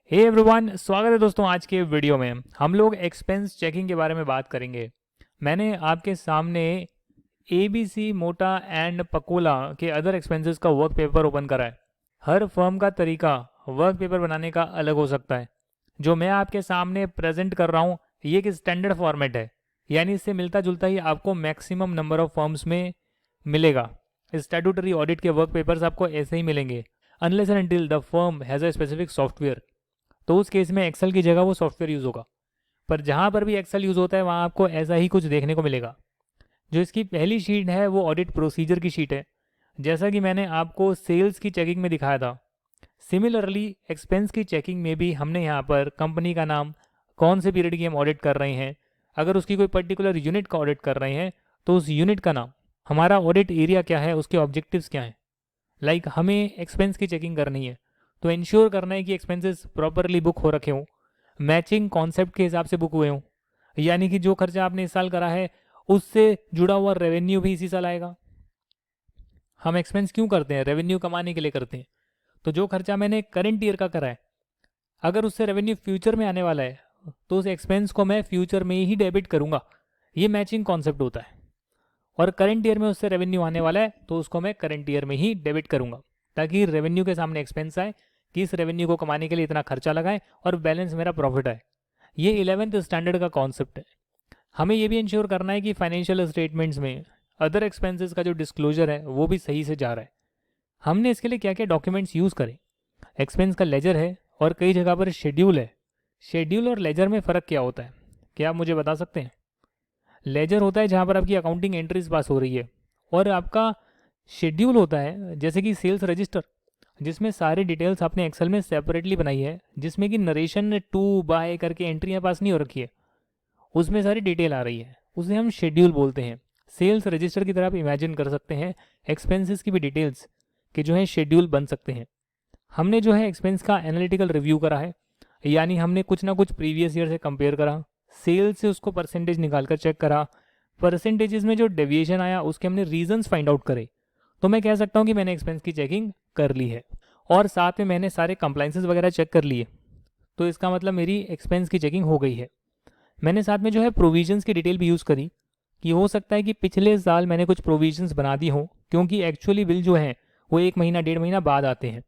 Hey everyone, स्वागत है दोस्तों। आज के वीडियो में हम लोग एक्सपेंस चेकिंग के बारे में बात करेंगे। मैंने आपके सामने एबीसी, मोटा एंड पकोला के अदर एक्सपेंसेस का वर्क पेपर ओपन करा है। हर फर्म का तरीका वर्क पेपर बनाने का अलग हो सकता है। जो मैं आपके सामने प्रेजेंट कर रहा हूँ ये एक स्टैंडर्ड फॉर्मेट है, यानी इससे मिलता जुलता ही आपको मैक्सिमम नंबर ऑफ फर्म्स में मिलेगा। स्टैट्यूटरी ऑडिट के वर्क पेपर्स आपको ऐसे ही मिलेंगे unless and until the firm has a specific software. तो उस केस में एक्सेल की जगह वो सॉफ्टवेयर यूज़ होगा। पर जहाँ पर भी एक्सेल यूज़ होता है वहाँ आपको ऐसा ही कुछ देखने को मिलेगा। जो इसकी पहली शीट है वो ऑडिट प्रोसीजर की शीट है, जैसा कि मैंने आपको सेल्स की चेकिंग में दिखाया था। सिमिलरली एक्सपेंस की चेकिंग में भी हमने यहाँ पर कंपनी का नाम, कौन से पीरियड की हम ऑडिट कर रहे हैं, अगर उसकी कोई पर्टिकुलर यूनिट का ऑडिट कर रहे हैं तो उस यूनिट का नाम, हमारा ऑडिट एरिया क्या है, उसके ऑब्जेक्टिव्स क्या हैं। लाइक हमें एक्सपेंस की चेकिंग करनी है तो इंश्योर करना है कि एक्सपेंसेस प्रॉपरली बुक हो रखे हों, मैचिंग कॉन्सेप्ट के हिसाब से बुक हुए हों, यानी कि जो खर्चा आपने इस साल करा है उससे जुड़ा हुआ रेवेन्यू भी इसी साल आएगा। हम एक्सपेंस क्यों करते हैं? रेवेन्यू कमाने के लिए करते हैं। तो जो खर्चा मैंने करंट ईयर का करा है, अगर उससे रेवेन्यू फ्यूचर में आने वाला है तो उस एक्सपेंस को मैं फ्यूचर में ही डेबिट करूंगा। ये मैचिंग कॉन्सेप्ट होता है। और करंट ईयर में उससे रेवेन्यू आने वाला है तो उसको मैं करंट ईयर में ही डेबिट करूंगा, ताकि रेवेन्यू के सामने एक्सपेंस आए कि इस रेवेन्यू को कमाने के लिए इतना खर्चा लगाए और बैलेंस मेरा प्रॉफिट आए। ये 11th स्टैंडर्ड का कॉन्सेप्ट है। हमें ये भी इंश्योर करना है कि फाइनेंशियल स्टेटमेंट्स में अदर एक्सपेंसेस का जो डिस्क्लोजर है वो भी सही से जा रहा है। हमने इसके लिए क्या क्या डॉक्यूमेंट्स यूज़ करें? एक्सपेंस का लेजर है और कई जगह पर शेड्यूल है। शेड्यूल और लेजर में फ़र्क क्या होता है, क्या आप मुझे बता सकते हैं? लेजर होता है जहाँ पर आपकी अकाउंटिंग एंट्रीज पास हो रही है, और आपका शेड्यूल होता है जैसे कि सेल्स रजिस्टर, जिसमें सारी डिटेल्स आपने एक्सेल में सेपरेटली बनाई है, जिसमें कि नरेशन टू बाय करके एंट्रियाँ पास नहीं हो रखी है, उसमें सारी डिटेल आ रही है, उसे हम शेड्यूल बोलते हैं। सेल्स रजिस्टर की तरह आप इमेजिन कर सकते हैं एक्सपेंसेस की भी डिटेल्स के जो है शेड्यूल बन सकते हैं। हमने जो है एक्सपेंस का एनालिटिकल रिव्यू करा है, यानी हमने कुछ ना कुछ प्रीवियस ईयर से कंपेयर करा, सेल्स से उसको परसेंटेज निकाल कर चेक करा, परसेंटेजेस में जो डेविएशन आया उसके हमने रीजंस फाइंड आउट करे। तो मैं कह सकता हूँ कि मैंने एक्सपेंस की चेकिंग कर ली है, और साथ में मैंने सारे कंप्लाइंसेस वगैरह चेक कर लिए। तो इसका मतलब मेरी एक्सपेंस की चेकिंग हो गई है। मैंने साथ में जो है प्रोविजंस की डिटेल भी यूज़ करी, कि हो सकता है कि पिछले साल मैंने कुछ प्रोविजंस बना दी हों, क्योंकि एक्चुअली बिल जो है वो 1 महीना 1.5 महीना बाद आते हैं।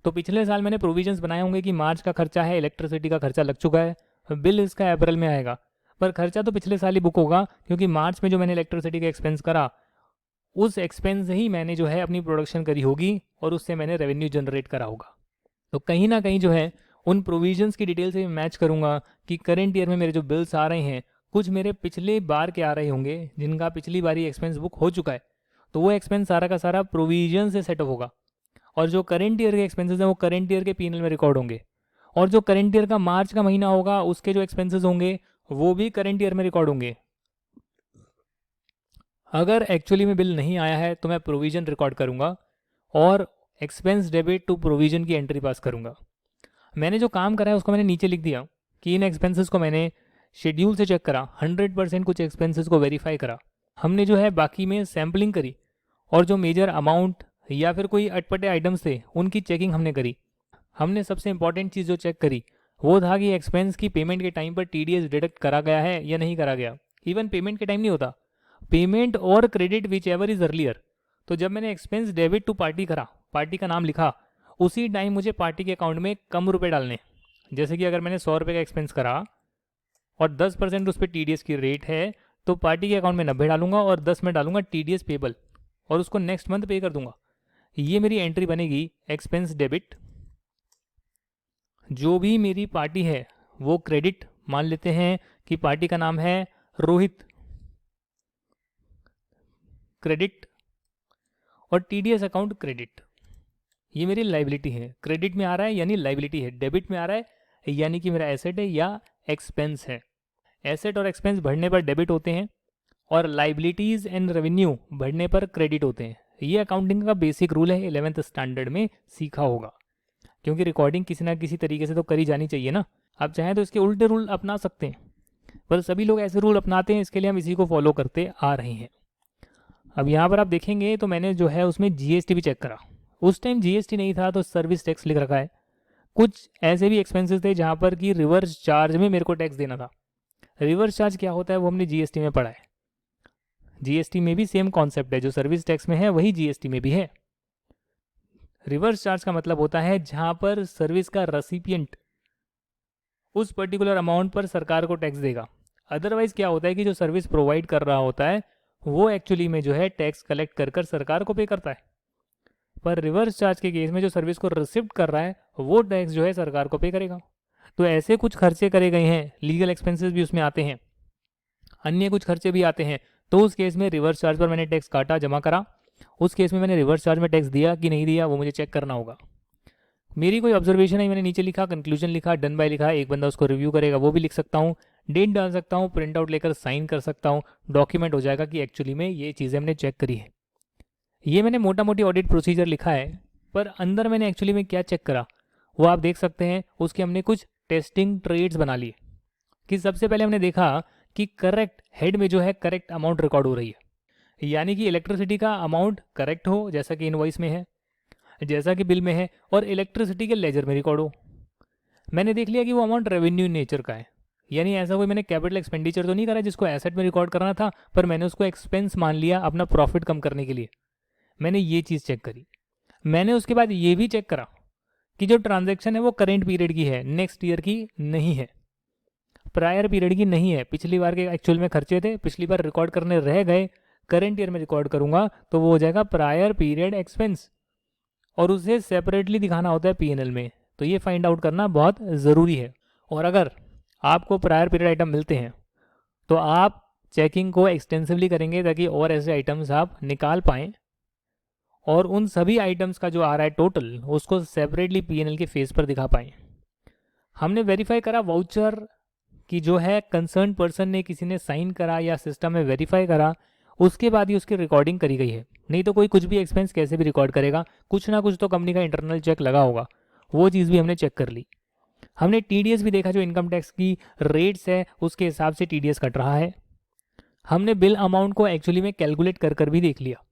तो पिछले साल मैंने प्रोविजंस बनाए होंगे कि मार्च का खर्चा है, इलेक्ट्रिसिटी का खर्चा लग चुका है, बिल इसका अप्रैल में आएगा, पर खर्चा तो पिछले साल ही बुक होगा, क्योंकि मार्च में जो मैंने इलेक्ट्रिसिटी का एक्सपेंस करा उस एक्सपेंस से ही मैंने जो है अपनी प्रोडक्शन करी होगी और उससे मैंने रेवेन्यू जनरेट करा होगा। तो कहीं ना कहीं जो है उन प्रोविजंस की डिटेल से मैच करूंगा कि करंट ईयर में मेरे जो बिल्स आ रहे हैं कुछ मेरे पिछले बार के आ रहे होंगे, जिनका पिछली बार ही एक्सपेंस बुक हो चुका है, तो वो एक्सपेंस सारा का सारा प्रोविजन से सेट होगा। और जो करंट ईयर के एक्सपेंसेस हैं वो करंट ईयर के पीएनएल में रिकॉर्ड होंगे, और जो करंट ईयर का मार्च का महीना होगा उसके जो एक्सपेंसेस होंगे वो भी करंट ईयर में रिकॉर्ड होंगे। अगर एक्चुअली में बिल नहीं आया है तो मैं प्रोविजन रिकॉर्ड करूंगा और एक्सपेंस डेबिट टू प्रोविजन की एंट्री पास करूंगा। मैंने जो काम करा है उसको मैंने नीचे लिख दिया कि इन एक्सपेंसेस को मैंने शेड्यूल से चेक करा, 100% कुछ एक्सपेंसेस को वेरीफाई करा। हमने जो है बाकी में सैम्पलिंग करी, और जो मेजर अमाउंट या फिर कोई अटपटे आइटम्स थे उनकी चेकिंग हमने करी। हमने सबसे इंपॉर्टेंट चीज़ जो चेक करी वो था कि एक्सपेंस की पेमेंट के टाइम पर टीडीएस डिडक्ट करा गया है या नहीं करा गया। इवन पेमेंट के टाइम नहीं होता, पेमेंट और credit which ever is earlier. तो जब मैंने एक्सपेंस डेबिट टू पार्टी करा, पार्टी का नाम लिखा, उसी टाइम मुझे पार्टी के अकाउंट में कम रुपए डालने। जैसे कि अगर मैंने 100 रुपये का एक्सपेंस करा और 10% उस पर टीडीएस की रेट है, तो पार्टी के अकाउंट में 90 डालूंगा और 10 में डालूंगा टीडीएस पेबल, और उसको नेक्स्ट मंथ पे कर दूंगा। ये मेरी एंट्री बनेगी एक्सपेंस डेबिट। जो भी मेरी पार्टी है वो क्रेडिट, मान लेते हैं कि पार्टी का नाम है रोहित, क्रेडिट, और टीडीएस अकाउंट क्रेडिट। ये मेरी लाइबिलिटी है, क्रेडिट में आ रहा है यानी लाइबिलिटी है, डेबिट में आ रहा है यानी कि मेरा एसेट है या एक्सपेंस है। एसेट और एक्सपेंस बढ़ने पर डेबिट होते हैं और लाइबिलिटीज एंड रेवेन्यू बढ़ने पर क्रेडिट होते हैं। ये अकाउंटिंग का बेसिक रूल है, 11th स्टैंडर्ड में सीखा होगा, क्योंकि रिकॉर्डिंग किसी ना किसी तरीके से तो करी जानी चाहिए ना। आप चाहें तो इसके उल्टे रूल अपना सकते हैं, पर सभी लोग ऐसे रूल अपनाते हैं, इसके लिए हम इसी को फॉलो करते आ रहे हैं। अब यहाँ पर आप देखेंगे तो मैंने जो है उसमें जीएसटी भी चेक करा। उस टाइम जीएसटी नहीं था तो सर्विस टैक्स लिख रखा है। कुछ ऐसे भी एक्सपेंसेस थे जहाँ पर कि रिवर्स चार्ज में मेरे को टैक्स देना था। रिवर्स चार्ज क्या होता है वो हमने जीएसटी में पढ़ा है। जीएसटी में भी सेम कॉन्सेप्ट है, जो सर्विस टैक्स में है वही जीएसटी में भी है। रिवर्स चार्ज का मतलब होता है जहाँ पर सर्विस का रेसिपिएंट उस पर्टिकुलर अमाउंट पर सरकार को टैक्स देगा। अदरवाइज क्या होता है कि जो सर्विस प्रोवाइड कर रहा होता है वो एक्चुअली में जो है टैक्स कलेक्ट कर कर सरकार को पे करता है। पर रिवर्स चार्ज के केस में जो सर्विस को रिसिप्ट कर रहा है वो टैक्स जो है सरकार को पे करेगा। तो ऐसे कुछ खर्चे करे गए हैं, लीगल एक्सपेंसेस भी उसमें आते हैं, अन्य कुछ खर्चे भी आते हैं। तो उस केस में रिवर्स चार्ज पर मैंने टैक्स काटा, जमा करा। उस केस में मैंने रिवर्स चार्ज में टैक्स दिया कि नहीं दिया वो मुझे चेक करना होगा। मेरी कोई ऑब्जर्वेशन है, मैंने नीचे लिखा, कंक्लूजन लिखा, डन बाय लिखा, एक बंदा उसको रिव्यू करेगा, वो भी लिख सकता हूँ, डेट डाल सकता हूँ, प्रिंट आउट लेकर साइन कर सकता हूँ, डॉक्यूमेंट हो जाएगा कि एक्चुअली में ये चीज़ें हमने चेक करी है। ये मैंने मोटा मोटी ऑडिट प्रोसीजर लिखा है, पर अंदर मैंने एक्चुअली में क्या चेक करा वो आप देख सकते हैं। उसके हमने कुछ टेस्टिंग ट्रेड्स बना लिए कि सबसे पहले हमने देखा कि करेक्ट हेड में जो है करेक्ट अमाउंट रिकॉर्ड हो रही है, यानी कि इलेक्ट्रिसिटी का अमाउंट करेक्ट हो जैसा कि इनवॉइस में है, जैसा कि बिल में है, और इलेक्ट्रिसिटी के लेजर में रिकॉर्ड हो। मैंने देख लिया कि वो अमाउंट रेवेन्यू नेचर का है, यानी ऐसा कोई मैंने कैपिटल एक्सपेंडिचर तो नहीं करा जिसको एसेट में रिकॉर्ड करना था, पर मैंने उसको एक्सपेंस मान लिया अपना प्रॉफिट कम करने के लिए। मैंने ये चीज़ चेक करी। मैंने उसके बाद ये भी चेक करा कि जो ट्रांजैक्शन है वो करेंट पीरियड की है, नेक्स्ट ईयर की नहीं है, प्रायर पीरियड की नहीं है। पिछली बार के एक्चुअल में खर्चे थे, पिछली बार रिकॉर्ड करने रह गए, करेंट ईयर में रिकॉर्ड करूंगा तो वो हो जाएगा प्रायर पीरियड एक्सपेंस, और उसे सेपरेटली दिखाना होता है पीएनएल में। तो ये फाइंड आउट करना बहुत ज़रूरी है। और अगर आपको प्रायर पीरियड आइटम मिलते हैं तो आप चेकिंग को एक्सटेंसिवली करेंगे ताकि और ऐसे आइटम्स आप निकाल पाएँ, और उन सभी आइटम्स का जो आ रहा है टोटल उसको सेपरेटली पीएनएल के फेस पर दिखा पाएँ। हमने वेरीफाई करा वाउचर कि जो है कंसर्न पर्सन ने, किसी ने साइन करा या सिस्टम में वेरीफाई करा, उसके बाद ही उसकी रिकॉर्डिंग करी गई है। नहीं तो कोई कुछ भी एक्सपेंस कैसे भी रिकॉर्ड करेगा, कुछ ना कुछ तो कंपनी का इंटरनल चेक लगा होगा। वो चीज़ भी हमने चेक कर ली। हमने टीडीएस भी देखा, जो इनकम टैक्स की रेट्स है उसके हिसाब से टीडीएस कट रहा है। हमने बिल अमाउंट को एक्चुअली में कैलकुलेट कर कर भी देख लिया,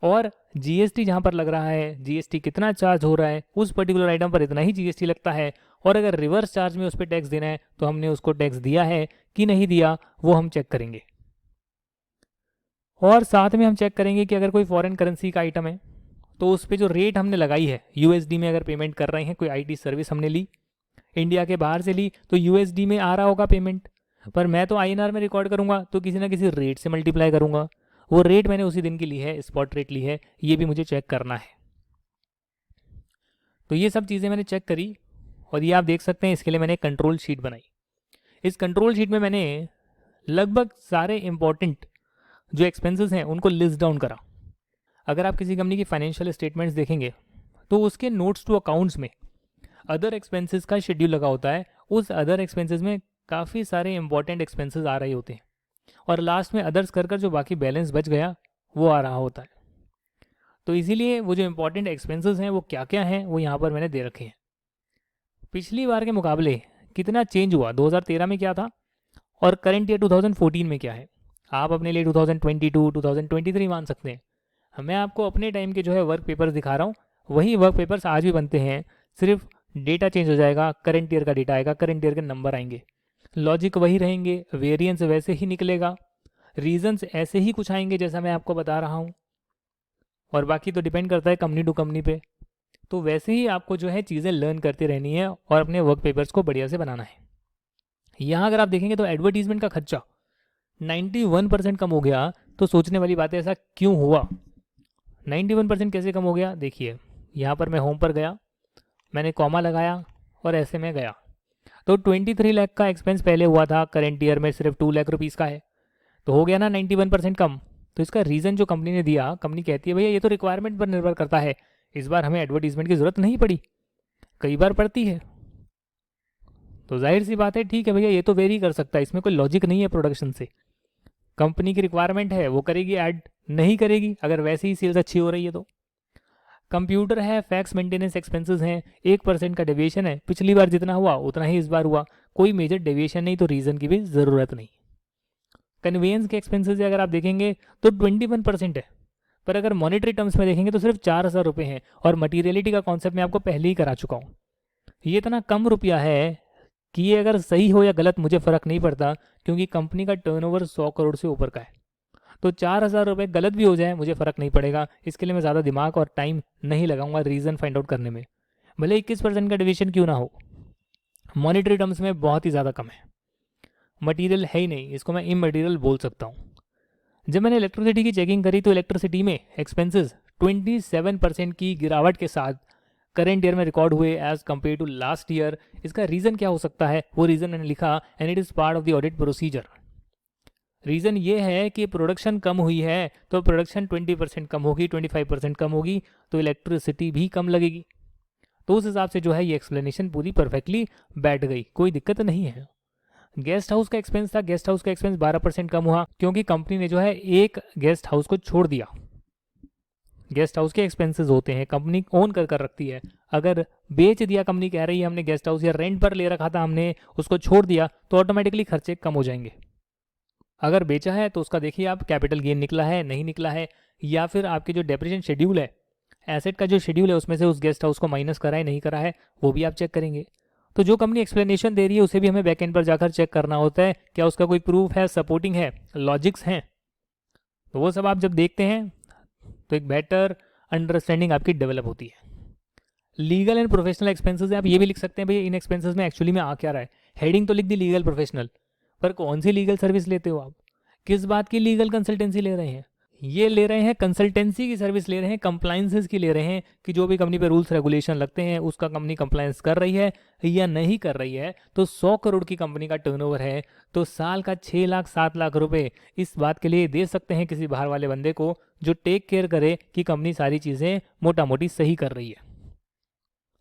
और जीएसटी जहाँ पर लग रहा है, जीएसटी कितना चार्ज हो रहा है, उस पर्टिकुलर आइटम पर इतना ही जीएसटी लगता है, और अगर रिवर्स चार्ज में उस पर टैक्स देना है तो हमने उसको टैक्स दिया है कि नहीं दिया वो हम चेक करेंगे। और साथ में हम चेक करेंगे कि अगर कोई फॉरेन करेंसी का आइटम है तो उस पर जो रेट हमने लगाई है, यूएसडी में अगर पेमेंट कर रहे हैं, कोई आईटी सर्विस हमने ली, इंडिया के बाहर से ली, तो यूएसडी में आ रहा होगा पेमेंट, पर मैं तो आईएनआर में रिकॉर्ड करूंगा तो किसी ना किसी रेट से मल्टीप्लाई करूंगा। वो रेट मैंने उसी दिन की ली है, स्पॉट रेट ली है, ये भी मुझे चेक करना है। तो ये सब चीज़ें मैंने चेक करी, और ये आप देख सकते हैं, इसके लिए मैंने कंट्रोल शीट बनाई। इस कंट्रोल शीट में मैंने लगभग सारे इंपॉर्टेंट जो एक्सपेंसेस हैं उनको लिस्ट डाउन करा। अगर आप किसी कंपनी की फाइनेंशियल स्टेटमेंट्स देखेंगे तो उसके नोट्स टू अकाउंट्स में अदर एक्सपेंसेस का शेड्यूल लगा होता है। उस अदर एक्सपेंसेस में काफ़ी सारे इंपॉर्टेंट एक्सपेंसेस आ रहे होते हैं, और लास्ट में अदर्स कर कर जो बाकी बैलेंस बच गया वो आ रहा होता है। तो इसीलिए वो जो इंपॉर्टेंट एक्सपेंसेस हैं वो क्या क्या हैं वो यहाँ पर मैंने दे रखे हैं। पिछली बार के मुकाबले कितना चेंज हुआ, 2013 में क्या था और करंट ईयर 2014 में क्या है। आप अपने लिए 2022, 2023 मान सकते हैं। मैं आपको अपने टाइम के जो है वर्क पेपर्स दिखा रहा हूँ, वही वर्क पेपर्स आज भी बनते हैं, सिर्फ डेटा चेंज हो जाएगा, करंट ईयर का डेटा आएगा, करंट ईयर के नंबर आएंगे, लॉजिक वही रहेंगे, वेरिएंस वैसे ही निकलेगा, रीजंस ऐसे ही कुछ आएंगे जैसा मैं आपको बता रहा हूँ, और बाकी तो डिपेंड करता है कंपनी टू कंपनी पे। तो वैसे ही आपको जो है चीज़ें लर्न करते रहनी है और अपने वर्क पेपर्स को बढ़िया से बनाना है। यहाँ अगर आप देखेंगे तो एडवर्टीजमेंट का खर्चा 91% कम हो गया। तो सोचने वाली बात है, ऐसा क्यों हुआ, 91% कैसे कम हो गया। देखिए यहाँ पर मैं होम पर गया, मैंने कॉमा लगाया और ऐसे में गया, तो 23 लाख का एक्सपेंस पहले हुआ था, करेंट ईयर में सिर्फ 2 लाख रुपीज़ का है, तो हो गया ना 91% कम। तो इसका रीज़न जो कंपनी ने दिया, कंपनी कहती है भैया ये तो रिक्वायरमेंट पर निर्भर करता है, इस बार हमें एडवर्टीजमेंट की ज़रूरत नहीं पड़ी, कई बार पड़ती है। तो जाहिर सी बात है, ठीक है भैया ये तो वेरी कर सकता है, इसमें कोई लॉजिक नहीं है प्रोडक्शन से। कंपनी की रिक्वायरमेंट है वो करेगी, ऐड नहीं करेगी अगर वैसे ही सेल्स अच्छी हो रही है तो। कंप्यूटर है, फैक्स मेंटेनेंस एक्सपेंसेस हैं, 1% का डेविएशन है, पिछली बार जितना हुआ उतना ही इस बार हुआ, कोई मेजर डेविएशन नहीं, तो रीज़न की भी ज़रूरत नहीं। कन्वेंस के एक्सपेंसेस अगर आप देखेंगे तो 21% है, पर अगर मॉनेटरी टर्म्स में देखेंगे तो सिर्फ 4,000 रुपये हैं, और मटीरियलिटी का कॉन्सेप्ट मैं आपको पहले ही करा चुका हूँ। ये इतना कम रुपया है कि ये अगर सही हो या गलत मुझे फ़र्क नहीं पड़ता, क्योंकि कंपनी का टर्नओवर 100 करोड़ से ऊपर का है। तो 4,000 रुपये गलत भी हो जाए मुझे फ़र्क नहीं पड़ेगा, इसके लिए मैं ज़्यादा दिमाग और टाइम नहीं लगाऊंगा रीज़न फाइंड आउट करने में, भले 21% का डिविजन क्यों ना हो। मॉनेटरी टर्म्स में बहुत ही ज़्यादा कम है, मटीरियल है ही नहीं, इसको मैं इमटीरियल बोल सकता हूँ। जब मैंने इलेक्ट्रिसिटी की चेकिंग करी तो इलेक्ट्रिसिटी में एक्सपेंसेस 27% की गिरावट के साथ करेंट ईयर में रिकॉर्ड हुए as compared to last year. इसका रीज़न क्या हो सकता है, वो रीज़न मैंने लिखा, and it is part of the audit procedure. Reason ये है कि प्रोडक्शन कम हुई है तो प्रोडक्शन 20% कम होगी, 25% कम होगी तो इलेक्ट्रिसिटी भी कम लगेगी। तो उस हिसाब से जो है ये एक्सप्लेनेशन पूरी परफेक्टली बैठ गई, कोई दिक्कत नहीं है। गेस्ट हाउस का एक्सपेंस था, गेस्ट हाउस का एक्सपेंस 12% कम हुआ क्योंकि कंपनी ने जो है एक गेस्ट हाउस को छोड़ दिया। गेस्ट हाउस के एक्सपेंसेस होते हैं, कंपनी ओन कर रखती है। अगर बेच दिया, कंपनी कह रही है हमने गेस्ट हाउस, या रेंट पर ले रखा था हमने, उसको छोड़ दिया, तो ऑटोमेटिकली खर्चे कम हो जाएंगे। अगर बेचा है तो उसका देखिए आप कैपिटल गेन निकला है नहीं निकला है, या फिर आपके जो डेप्रिसिएशन शेड्यूल है, एसेट का जो शेड्यूल है उसमें से उस गेस्ट हाउस को माइनस करा है नहीं करा है, वो भी आप चेक करेंगे। तो जो कंपनी एक्सप्लेनेशन दे रही है उसे भी हमें बैक एंड पर जाकर चेक करना होता है, क्या उसका कोई प्रूफ है, सपोर्टिंग है, लॉजिक्स हैं। तो वो सब आप जब देखते हैं तो एक बेटर अंडरस्टैंडिंग आपकी डेवलप होती है। लीगल एंड प्रोफेशनल एक्सपेंसेस आप ये भी लिख सकते हैं भाई इन एक्सपेंसेस में एक्चुअली में आ क्या रहा है। हेडिंग तो लिख दी लीगल प्रोफेशनल, पर कौन सी लीगल सर्विस लेते हो आप, किस बात की लीगल कंसल्टेंसी ले रहे हैं। ये ले रहे हैं कंसल्टेंसी की सर्विस ले रहे हैं, कंप्लाइंसेस की ले रहे हैं, कि जो भी कंपनी पे रूल्स रेगुलेशन लगते हैं उसका कंपनी कंप्लाइंस कर रही है या नहीं कर रही है। तो 100 करोड़ की कंपनी का टर्नओवर है तो साल का 6 लाख 7 लाख रुपए इस बात के लिए दे सकते हैं किसी बाहर वाले बंदे को जो टेक केयर करे कि कंपनी सारी चीज़ें मोटा मोटी सही कर रही है।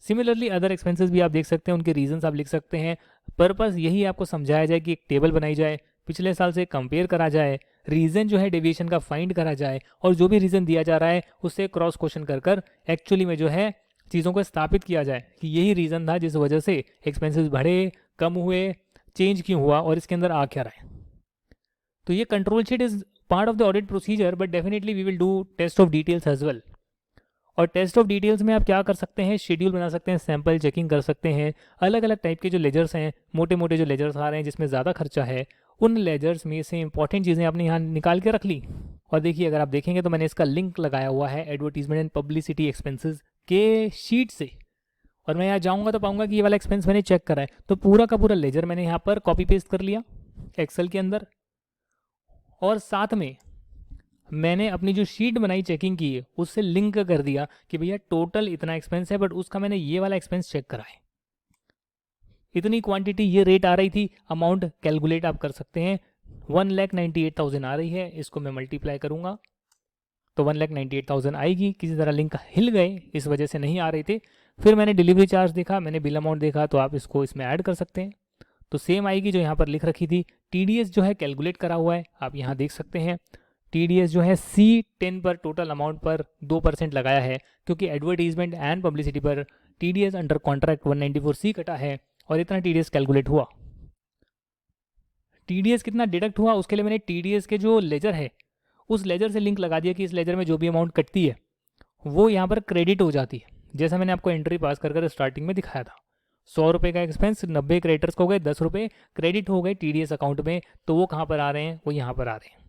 सिमिलरली अदर एक्सपेंसेस भी आप देख सकते हैं, उनके रीजंस आप लिख सकते हैं। पर्पस यही आपको समझाया जाए कि एक टेबल बनाई जाए, पिछले साल से कंपेयर करा जाए, रीज़न जो है डेविएशन का फाइंड करा जाए, और जो भी रीज़न दिया जा रहा है उससे क्रॉस क्वेश्चन कर कर एक्चुअली में जो है चीज़ों को स्थापित किया जाए कि यही रीज़न था जिस वजह से एक्सपेंसेस बढ़े, कम हुए, चेंज क्यों हुआ और इसके अंदर आ क्या रहा है। तो ये control sheet is part of the audit procedure, but definitely we will do test of details as well. और टेस्ट ऑफ डिटेल्स में आप क्या कर सकते हैं, शेड्यूल बना सकते हैं, सैंपल चेकिंग कर सकते हैं, अलग अलग टाइप के जो लेजर्स हैं, मोटे मोटे जो लेजर्स आ रहे हैं जिसमें ज़्यादा खर्चा है, उन लेजर्स में से इंपॉर्टेंट चीज़ें आपने यहाँ निकाल के रख ली। और देखिए अगर आप देखेंगे तो मैंने इसका लिंक लगाया हुआ है एडवर्टीजमेंट एंड पब्लिसिटी एक्सपेंसेस के शीट से, और मैं यहाँ जाऊँगा तो पाऊँगा कि ये वाला एक्सपेंस मैंने चेक करा है। तो पूरा का पूरा लेजर मैंने यहाँ पर कॉपी पेस्ट कर लिया एक्सेल के अंदर, और साथ में मैंने अपनी जो शीट बनाई चेकिंग की है उससे लिंक कर दिया कि भैया टोटल इतना एक्सपेंस है, बट उसका मैंने ये वाला एक्सपेंस चेक करा है, इतनी क्वांटिटी, ये रेट आ रही थी, अमाउंट कैलकुलेट आप कर सकते हैं। 1,98,000 आ रही है, इसको मैं मल्टीप्लाई करूंगा तो 1,98,000 आएगी। किसी तरह लिंक हिल गए, इस वजह से नहीं आ रहे थे। फिर मैंने डिलीवरी चार्ज देखा, मैंने बिल अमाउंट देखा, तो आप इसको इसमें ऐड कर सकते हैं तो सेम आएगी जो यहाँ पर लिख रखी थी। टीडीएस जो है कैलकुलेट करा हुआ है, आप यहाँ देख सकते हैं। टीडीएस जो है C10 पर टोटल अमाउंट पर 2% लगाया है, क्योंकि एडवर्टीजमेंट एंड पब्लिसिटी पर टीडीएस अंडर कॉन्ट्रैक्ट 194C कटा है और इतना टीडीएस कैलकुलेट हुआ। टीडीएस कितना डिडक्ट हुआ उसके लिए मैंने टीडीएस के जो लेजर है उस लेजर से लिंक लगा दिया कि इस लेजर में जो भी अमाउंट कटती है वो यहाँ पर क्रेडिट हो जाती है, जैसा मैंने आपको एंट्री पास कर स्टार्टिंग में दिखाया था। 100 रुपये का एक्सपेंस 90 क्रेडिटर्स को हो गए, 10 रुपये क्रेडिट हो गए टीडीएस अकाउंट में, तो वो कहाँ पर आ रहे हैं, वो यहाँ पर आ रहे हैं।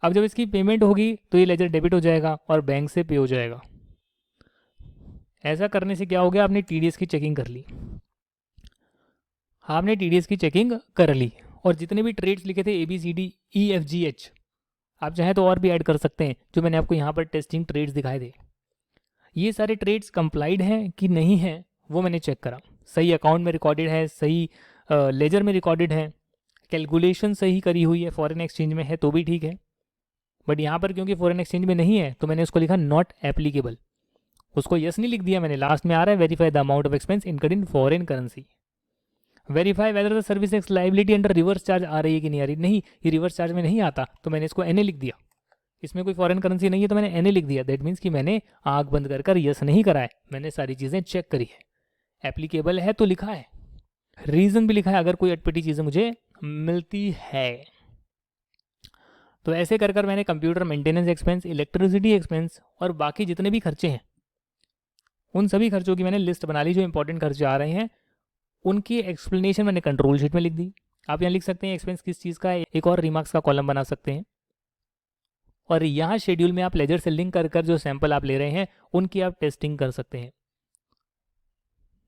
अब जब इसकी पेमेंट होगी तो ये लेजर डेबिट हो जाएगा और बैंक से पे हो जाएगा। ऐसा करने से क्या हो गया, आपने टीडीएस की चेकिंग कर ली, आपने टीडीएस की चेकिंग कर ली, और जितने भी ट्रेड्स लिखे थे ABCDEFGH आप चाहे तो और भी ऐड कर सकते हैं, जो मैंने आपको यहाँ पर टेस्टिंग ट्रेड्स दिखाए थे। ये सारे ट्रेड्स कंप्लाइड हैं कि नहीं हैं वो मैंने चेक करा, सही अकाउंट में रिकॉर्डेड है, सही लेजर में रिकॉर्डेड है, कैलकुलेशन सही करी हुई है, फॉरेन एक्सचेंज में है तो भी ठीक है, बट यहाँ पर क्योंकि फॉरेन एक्सचेंज में नहीं है तो मैंने उसको लिखा नॉट एप्लीकेबल। उसको यस नहीं लिख दिया मैंने, लास्ट में आ रहा है verify the amount of expense incurred in foreign currency, verify whether the service tax liability under reverse charge आ रही है कि नहीं आ रही। नहीं, ये रिवर्स चार्ज में नहीं आता तो मैंने इसको एनए लिख दिया, इसमें कोई फॉरेन करेंसी नहीं है तो मैंने एनए लिख दिया। दैट मीन्स कि मैंने आंख बंद कर यस नहीं करा है, मैंने सारी चीज़ें चेक करी है, एप्लीकेबल है तो लिखा है, रीज़न भी लिखा है अगर कोई अटपटी चीज़ें मुझे मिलती है। तो ऐसे कर मैंने computer maintenance expense, electricity expense और बाकी जितने भी खर्चे हैं उन सभी खर्चों की मैंने लिस्ट बना ली जो इंपॉर्टेंट खर्चे आ रहे हैं, उनकी एक्सप्लेनेशन मैंने कंट्रोल शीट में लिख दी। आप यहाँ लिख सकते हैं एक्सपेंस किस चीज़ का है, एक और रिमार्क्स का कॉलम बना सकते हैं। और यहाँ शेड्यूल में आप लेजर से लिंक कर जो सैंपल आप ले रहे हैं उनकी आप टेस्टिंग कर सकते हैं।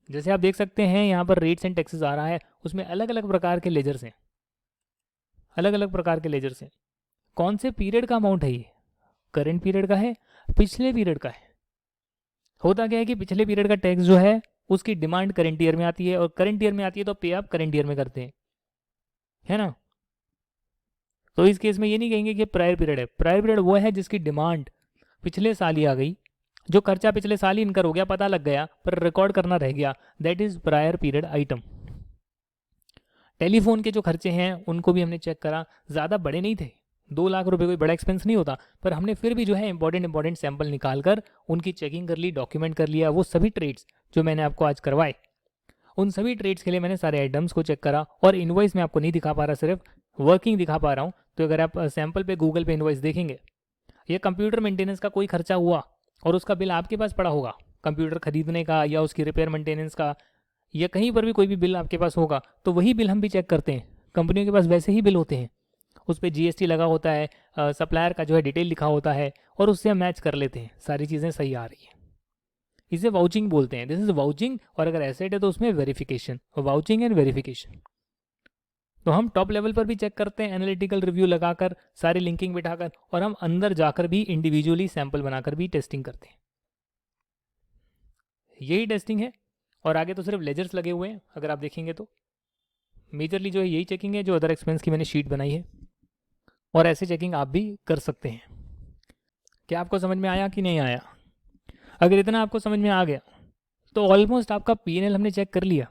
जैसे आप देख सकते हैं यहाँ पर रेट्स एंड टैक्सेस आ रहा है, उसमें अलग अलग प्रकार के लेजर्स हैं, अलग अलग प्रकार के लेजर्स हैं। कौन से पीरियड का अमाउंट है ये, करेंट पीरियड का है, पिछले पीरियड का है। होता क्या है कि पिछले पीरियड का टैक्स जो है उसकी डिमांड करंट ईयर में आती है, और करंट ईयर में आती है तो पे आप करंट ईयर में करते हैं, है ना। तो इस केस में ये नहीं कहेंगे कि प्रायर पीरियड है। प्रायर पीरियड वो है जिसकी डिमांड पिछले साल ही आ गई, जो खर्चा पिछले साल ही इनकर हो गया, पता लग गया पर रिकॉर्ड करना रह गया, that is prior period item. Telephone के जो खर्चे हैं उनको भी हमने चेक करा, ज़्यादा बड़े नहीं थे, 2 लाख रुपए कोई बड़ा एक्सपेंस नहीं होता, पर हमने फिर भी जो है इंपॉर्टेंट सैंपल निकाल कर उनकी चेकिंग कर ली, डॉक्यूमेंट कर लिया। वो सभी ट्रेड्स जो मैंने आपको आज करवाए, उन सभी ट्रेड्स के लिए मैंने सारे आइटम्स को चेक करा। और इनवॉइस मैं आपको नहीं दिखा पा रहा, सिर्फ वर्किंग दिखा पा रहा हूँ। तो अगर आप सैंपल पे गूगल पे इनवॉइस देखेंगे, ये कंप्यूटर मेंटेनेंस का कोई खर्चा हुआ और उसका बिल आपके पास पड़ा होगा, कंप्यूटर खरीदने का या उसकी रिपेयर मेंटेनेंस का, या कहीं पर भी कोई भी बिल आपके पास होगा, तो वही बिल हम भी चेक करते हैं। कंपनियों के पास वैसे ही बिल होते हैं, उस पर जीएसटी लगा होता है, सप्लायर का जो है डिटेल लिखा होता है, और उससे हम मैच कर लेते हैं, सारी चीज़ें सही आ रही हैं। इसे वाउचिंग बोलते हैं, दिस इज वाउचिंग। और अगर एसेट है तो उसमें वेरिफिकेशन, वाउचिंग एंड वेरिफिकेशन। तो हम टॉप लेवल पर भी चेक करते हैं, एनालिटिकल रिव्यू लगाकर, सारी लिंकिंग बिठाकर, और हम अंदर जाकर भी इंडिविजुअली सैंपल बनाकर भी टेस्टिंग करते हैं। यही टेस्टिंग है। और आगे तो सिर्फ लेजर्स लगे हुए हैं, अगर आप देखेंगे तो मेजरली जो है यही चेकिंग है जो अदर एक्सपेंस की मैंने शीट बनाई है। और ऐसे चेकिंग आप भी कर सकते हैं। क्या आपको समझ में आया कि नहीं आया? अगर इतना आपको समझ में आ गया तो ऑलमोस्ट आपका P&L हमने चेक कर लिया,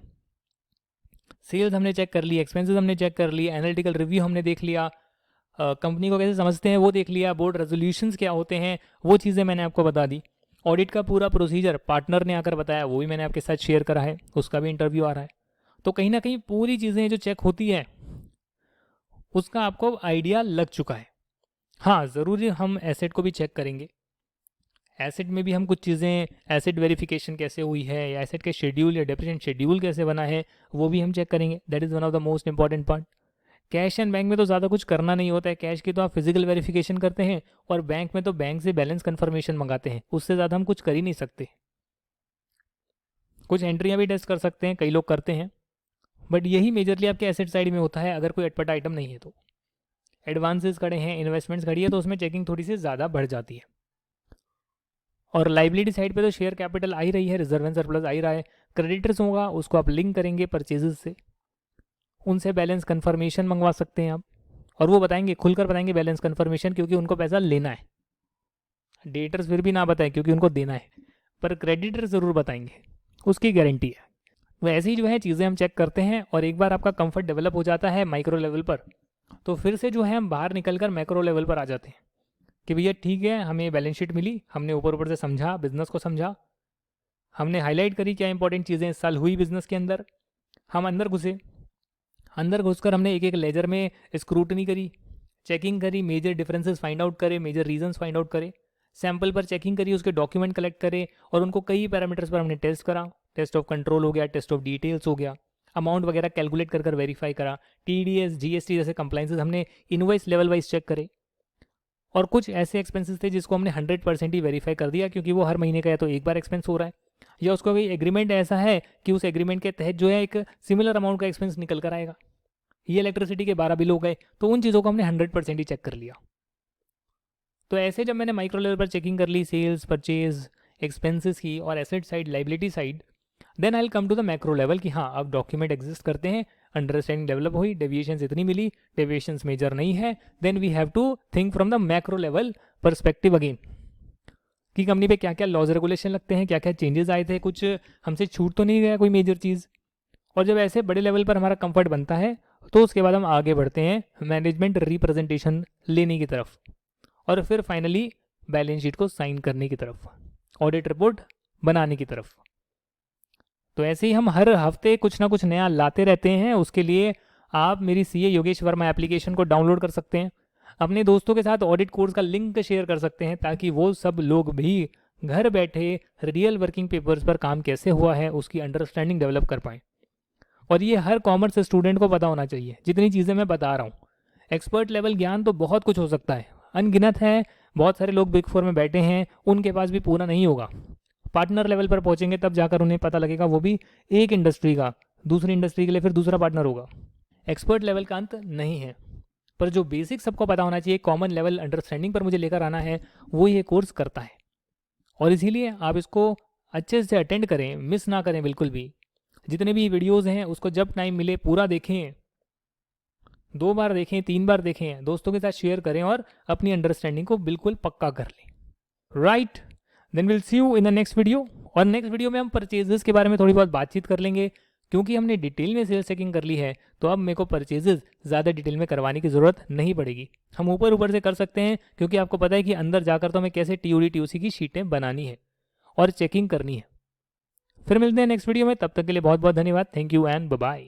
सेल्स हमने चेक कर ली, एक्सपेंसेस हमने चेक कर लिया, एनालिटिकल रिव्यू हमने देख लिया, कंपनी को कैसे समझते हैं वो देख लिया, बोर्ड रेजोल्यूशंस क्या होते हैं वो चीज़ें मैंने आपको बता दी। ऑडिट का पूरा प्रोसीजर पार्टनर ने आकर बताया, वो भी मैंने आपके साथ शेयर करा है, उसका भी इंटरव्यू आ रहा है। तो कहीं ना कहीं पूरी चीज़ें जो चेक होती है उसका आपको आइडिया लग चुका है। हाँ, ज़रूरी हम एसेट को भी चेक करेंगे। एसेट में भी हम कुछ चीज़ें, एसेट वेरिफिकेशन कैसे हुई है, या एसेट के शेड्यूल या डेप्रिसिएशन शेड्यूल कैसे बना है, वो भी हम चेक करेंगे। That is one of the most important part. Cash and bank में तो ज़्यादा कुछ करना नहीं होता है, कैश की तो आप फिजिकल वेरिफिकेशन करते हैं, और बैंक में तो बैंक से बैलेंस कंफर्मेशन मंगाते हैं, उससे ज़्यादा हम कुछ कर ही नहीं सकते। कुछ एंट्रियाँ भी टेस्ट कर सकते हैं, कई लोग करते हैं, बट यही मेजरली आपके एसेट साइड में होता है। अगर कोई अटपटा आइटम नहीं है तो एडवांसेस खड़े हैं, इन्वेस्टमेंट्स खड़ी है, तो उसमें चेकिंग थोड़ी सी ज़्यादा बढ़ जाती है। और लाइबिलिटी साइड पे तो शेयर कैपिटल आ ही रही है, रिजर्व एंड सरप्लस आ ही रहा है, क्रेडिटर्स होगा उसको आप लिंक करेंगे परचेजेस से, उनसे बैलेंस कंफर्मेशन मंगवा सकते हैं आप, और वो बताएंगे, खुलकर बताएंगे बैलेंस कंफर्मेशन, क्योंकि उनको पैसा लेना है। डेटर्स फिर भी ना बताएं क्योंकि उनको देना है, पर क्रेडिटर ज़रूर बताएंगे, उसकी गारंटी है। वैसे ही जो है चीज़ें हम चेक करते हैं, और एक बार आपका कंफर्ट डेवलप हो जाता है माइक्रो लेवल पर, तो फिर से जो है हम बाहर निकल कर मैक्रो लेवल पर आ जाते हैं कि भैया ठीक है, हमें बैलेंस शीट मिली, हमने ऊपर ऊपर से समझा, बिजनेस को समझा, हमने हाईलाइट करी क्या इंपॉर्टेंट चीज़ें इस साल हुई बिजनेस के अंदर, हम अंदर घुसे, अंदर घुसकर हमने एक एक लेजर में स्क्रूटनी करी, चेकिंग करी, मेजर डिफरेंसेस फाइंड आउट करे, मेजर रीजंस फाइंड आउट करे, सैंपल पर चेकिंग करी, उसके डॉक्यूमेंट कलेक्ट करे, और उनको कई पैरामीटर्स पर हमने टेस्ट करा, टेस्ट ऑफ कंट्रोल हो गया, टेस्ट ऑफ डिटेल्स हो गया, अमाउंट वगैरह कैलकुलेट कर वेरीफाई करा, TDS GST जैसे कंप्लाइंसेस हमने इनवॉइस लेवल वाइज चेक करे। और कुछ ऐसे एक्सपेंसेस थे जिसको हमने 100% ही वेरीफाई कर दिया, क्योंकि वो हर महीने का या तो एक बार एक्सपेंस हो रहा है, या उसका कोई एग्रीमेंट ऐसा है कि उस एग्रीमेंट के तहत जो है एक सिमिलर अमाउंट का एक्सपेंस निकल कर आएगा। ये इलेक्ट्रिसिटी के 12 बिल हो गए, तो उन चीज़ों को हमने 100% ही चेक कर लिया। तो ऐसे जब मैंने माइक्रो लेवल पर चेकिंग कर ली, सेल्स, परचेज, एक्सपेंसेस की, और asset side, liability side, then I will come to the macro level कि हाँ अब डॉक्यूमेंट एग्जिस्ट करते हैं, अंडरस्टैंडिंग डेवलप हुई, डेविएशंस इतनी मिली, डेविएशंस मेजर नहीं है, then we have to think from the macro level perspective again कि कंपनी पे क्या क्या लॉज रेगुलेशन लगते हैं, क्या क्या चेंजेस आए थे, कुछ हमसे छूट तो नहीं गया कोई मेजर चीज़। और जब ऐसे बड़े लेवल पर हमारा कंफर्ट बनता है तो उसके बाद हम आगे बढ़ते हैं मैनेजमेंट रिप्रेजेंटेशन लेने की तरफ, और फिर फाइनली बैलेंस शीट को साइन करने की तरफ, ऑडिट रिपोर्ट बनाने की तरफ। तो ऐसे ही हम हर हफ्ते कुछ ना कुछ नया लाते रहते हैं। उसके लिए आप मेरी CA योगेश वर्मा एप्लीकेशन को डाउनलोड कर सकते हैं, अपने दोस्तों के साथ ऑडिट कोर्स का लिंक शेयर कर सकते हैं, ताकि वो सब लोग भी घर बैठे रियल वर्किंग पेपर्स पर काम कैसे हुआ है उसकी अंडरस्टैंडिंग डेवलप कर पाएँ। और ये हर कॉमर्स स्टूडेंट को पता होना चाहिए, जितनी चीज़ें मैं बता रहा हूँ। एक्सपर्ट लेवल ज्ञान तो बहुत कुछ हो सकता है, अनगिनत है। बहुत सारे लोग बिग फोर में बैठे हैं, उनके पास भी पूरा नहीं होगा। पार्टनर लेवल पर पहुंचेंगे तब जाकर उन्हें पता लगेगा, वो भी एक इंडस्ट्री का, दूसरी इंडस्ट्री के लिए फिर दूसरा पार्टनर होगा। एक्सपर्ट लेवल का अंत नहीं है, पर जो बेसिक सबको पता होना चाहिए, कॉमन लेवल अंडरस्टैंडिंग पर मुझे लेकर आना है, वो ये कोर्स करता है। और इसीलिए आप इसको अच्छे से अटेंड करें, मिस ना करें बिल्कुल भी। जितने भी वीडियोस हैं उसको जब टाइम मिले पूरा देखें, 2 बार देखें, 3 बार देखें, दोस्तों के साथ शेयर करें और अपनी अंडरस्टैंडिंग को बिल्कुल पक्का कर लें। Right, then will see you in the next video. और नेक्स्ट वीडियो में हम परचेजेस के बारे में थोड़ी बहुत बातचीत कर लेंगे, क्योंकि हमने डिटेल में सेल्स चेकिंग कर ली है, तो अब मेरे को परचेजेस ज़्यादा डिटेल में करवाने की ज़रूरत नहीं पड़ेगी। हम ऊपर ऊपर से कर सकते हैं, क्योंकि आपको पता है कि अंदर जाकर तो हमें कैसे TOD TOC की शीटें बनानी है और चेकिंग करनी है। फिर मिलते हैं नेक्स्ट वीडियो में, तब तक के लिए बहुत बहुत धन्यवाद। Thank you and bye bye.